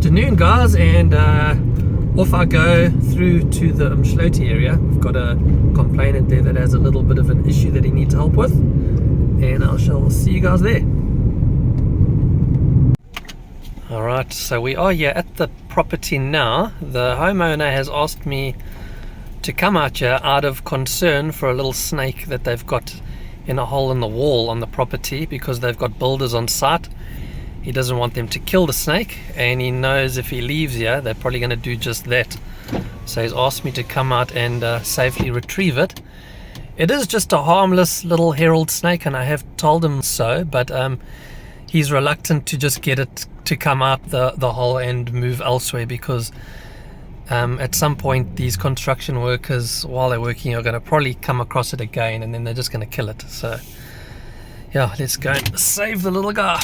afternoon, guys, and off I go through to the Umhloti area. We've got a complainant there that has a little bit of an issue that he needs help with, and I shall see you guys there. Alright, so we are here at the property now. The homeowner has asked me to come out here out of concern for a little snake that they've got in a hole in the wall on the property, because they've got builders on site. He doesn't want them to kill the snake, and he knows if he leaves here they're probably going to do just that. So he's asked me to come out and safely retrieve it. It is just a harmless little Herald snake, and I have told him so, but he's reluctant to just get it to come out the hole and move elsewhere, because at some point these construction workers, while they're working, are going to probably come across it again, and then they're just going to kill it. So yeah, let's go and save the little guy.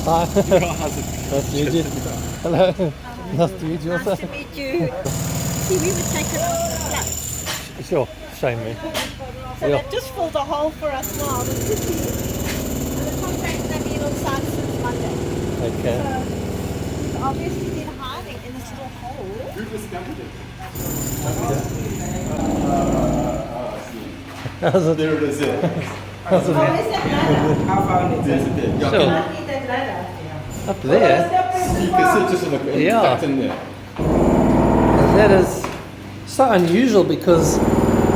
Hi. Nice to meet you. Hello. Nice to meet you also. Nice to meet you. See, we would take it off the flat. Sure, shame me. So they've just filled a hole for us now. The city. And the contractors have been on site since Monday. Okay. So he's obviously been hiding in this little hole. Who discovered it? How's it? There it is. How's it? Oh, is that ladder? How far is it? Sure. I need that ladder. Up there. You can sit just on the Yeah. in there. That is so unusual, because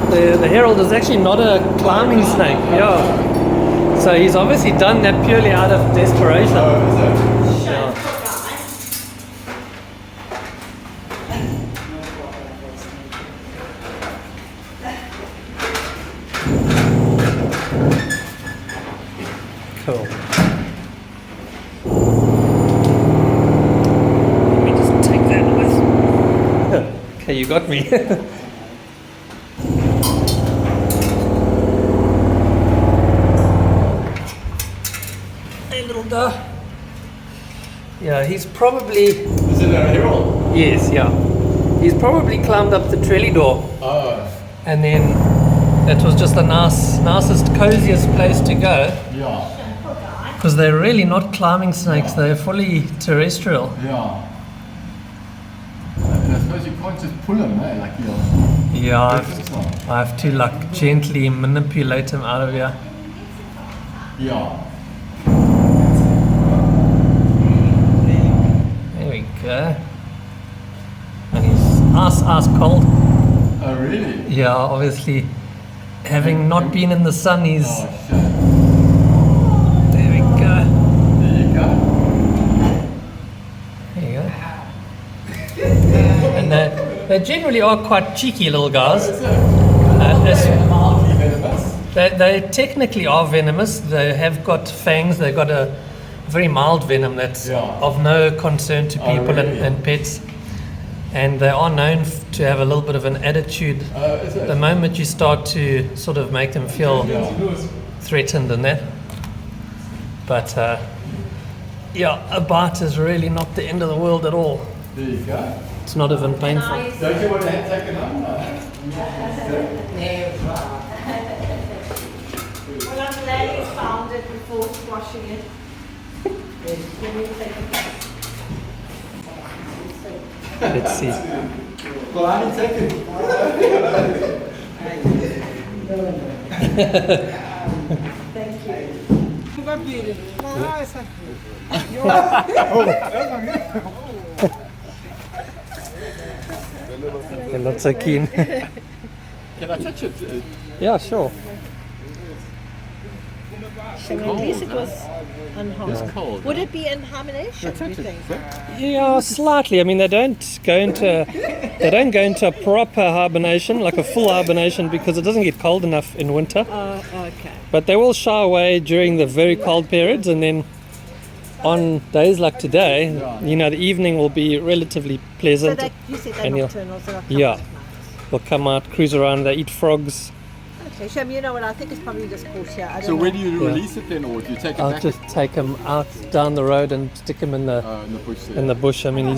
the Herald is actually not a climbing snake. Yeah. So he's obviously done that purely out of desperation. Oh, is it? Yeah. Cool. Let me just take that with. Okay, you got me. Hey, little guy. Yeah, he's probably. Is it a Herald? Yes, yeah. He's probably climbed up the trellis door, Oh, and then that was just the nicest, coziest place to go. yeah. Because they're really not climbing snakes, they're fully terrestrial. Yeah. And I suppose you can't just pull them, eh? Like you're. Yeah, I have to like gently manipulate him out of here. Yeah. There we go. And he's ice cold. Oh, really? Yeah, obviously, having not been in the sun, he's. Oh, shit. There we go. There you go. There you go. And they generally are quite cheeky little guys. Mildly venomous. They technically are venomous. They have got fangs. They've got a very mild venom that's of no concern to people and pets. And they are known to have a little bit of an attitude the moment you start to sort of make them feel threatened and that. But yeah, a bite is really not the end of the world at all. There you go. It's not even painful. Don't you want to take it home? Well, I'm glad you found it before squashing it. Let me take it. Let's see. Well, I didn't take it. Thank you. They're not so keen. Can I touch it? Yeah, sure. At least it was unharmed. It's cold. Would it be in hibernation, do you think? Yeah, slightly. I mean, they don't go into a proper hibernation, like a full hibernation, because it doesn't get cold enough in winter. Okay. But they will shy away during the very cold periods, and then on days like today, you know, the evening will be relatively So pleasant. that, you said they're And you'll- nocturnal, so they'll come yeah. at night. They'll come out, cruise around, they eat frogs. Okay, Shem, you know what, I think it's probably just caught here. I don't So know. where do you release it then, or do you take it I'll back just take him out down the road and stick him in the in the bush there? in the bush. I mean,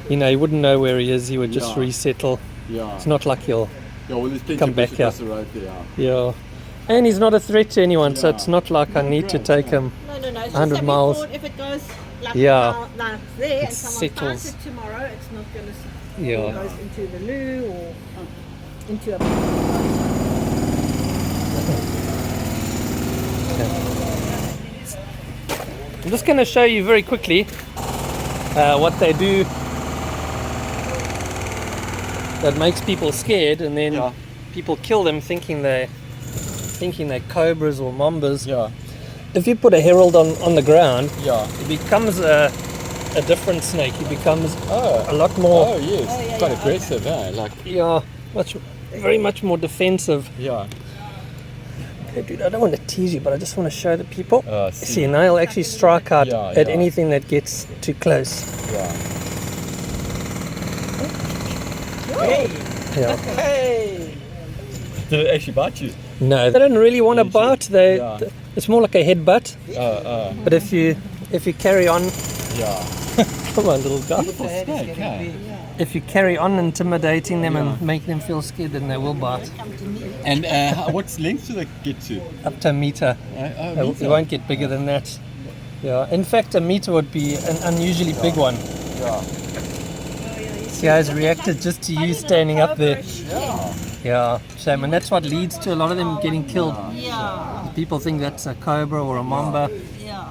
he wouldn't know where he is. He would just Yeah. resettle. Yeah. It's not like he'll Yeah, well, there's plenty Come of back bush here. across the road there. Yeah. And he's not a threat to anyone, so Yeah. it's not like I need to Great, take yeah. him. No. It's 100 just that miles. we thought if it goes like, Yeah. like there and It someone finds settles. it tomorrow, it's not going to Yeah. goes into the loo or into a. I'm just going to show you very quickly what they do that makes people scared, and then Yeah. people kill them thinking they're cobras or mambas. Yeah. If you put a herald on the ground, Yeah. it becomes a different snake. It becomes Oh. a lot more, Oh, yes. Oh, yeah, Quite yeah, aggressive, eh? Like, very much more defensive. yeah. Hey, dude, I don't want to tease you, but I just want to show the people. I see. See, now he'll actually strike out Yeah, at yeah. anything that gets too close. Yeah. Yeah. Hey! Did it actually bite you? No, they don't really want to bite. Yeah. It's more like a headbutt. But if you carry on, Yeah. come on, little guy. Snake, eh? If you carry on intimidating them and make them feel scared, then they will bite. And what length do they get to? Up to a meter. They won't get bigger than that. Yeah. In fact, a meter would be an unusually big one. Yeah. See how he's reacted just to you standing up there. Yeah. Yeah, shame. And that's what leads to a lot of them getting killed. Yeah, People think that's a cobra or a mamba. yeah.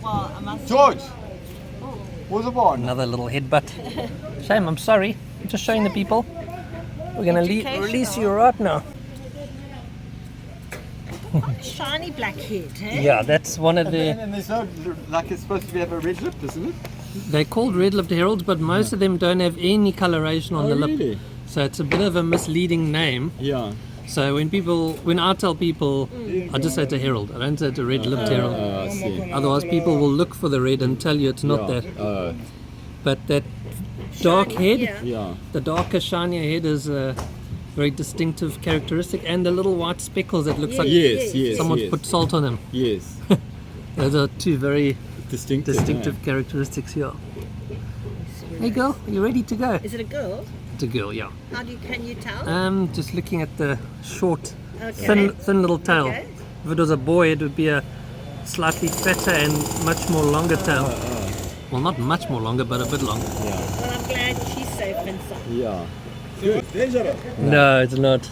Well, I must. George! What's the one? Another little headbutt. Shame, I'm sorry. I'm just showing the people. We're going to release you right now. Shiny black head, eh? Yeah, that's one of the... And there's no, like it's supposed to have a red lip, isn't it? They're called red-lipped heralds, but most of them don't have any coloration on the lip. Really? So it's a bit of a misleading name. Yeah. So when I tell people, I just say it's a herald. I don't say it's a red-lipped herald. I see. Otherwise people will look for the red and tell you it's not that. Oh, But that dark head, yeah. the darker, shinier head is a very distinctive characteristic, and the little white speckles that looks like Yes. someone's put salt on them. Yes. Those are two very Distinctive. characteristics here. Hey girl, are you ready to go? Is it a girl? It's a girl, yeah. Can you tell? Just looking at the short, Okay. thin little tail. Okay. If it was a boy, it would be a slightly fatter and much more longer tail. Well, not much more longer, but a bit longer. Well, I'm glad she's safe and sound. Yeah. Good. Dangerous. No, it's not.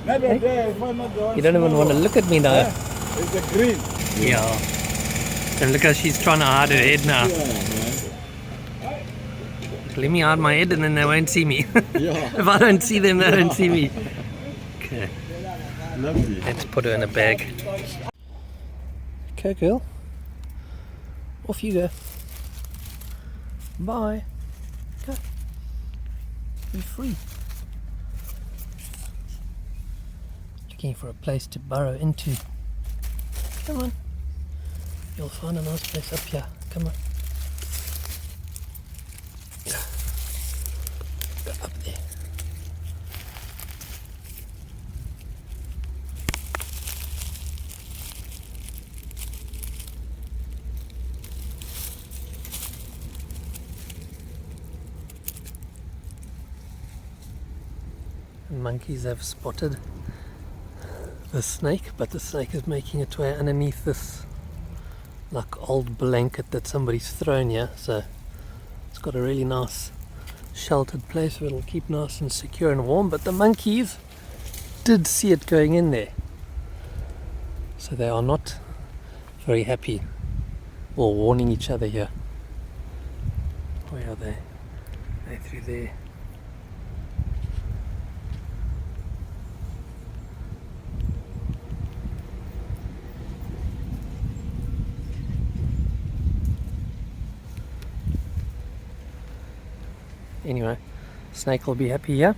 You don't even want to look at me now. It's a green. Yeah. And look how she's trying to hide her head now. Let me hide my head and then they won't see me. Yeah. If I don't see them, they don't see me. Okay, Lovely. let's put her in a bag. Okay, girl. Off you go. Bye. Go. Be free. Looking for a place to burrow into. Come on. You'll find a nice place up here. Come on. Go up there. And monkeys have spotted the snake, but the snake is making its way underneath this like old blanket that somebody's thrown here, so it's got a really nice sheltered place where it'll keep nice and secure and warm. But the monkeys did see it going in there, so they are not very happy or warning each other here. Where are they? They're through there. Anyway, snake will be happy here.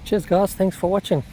Cheers guys, thanks for watching.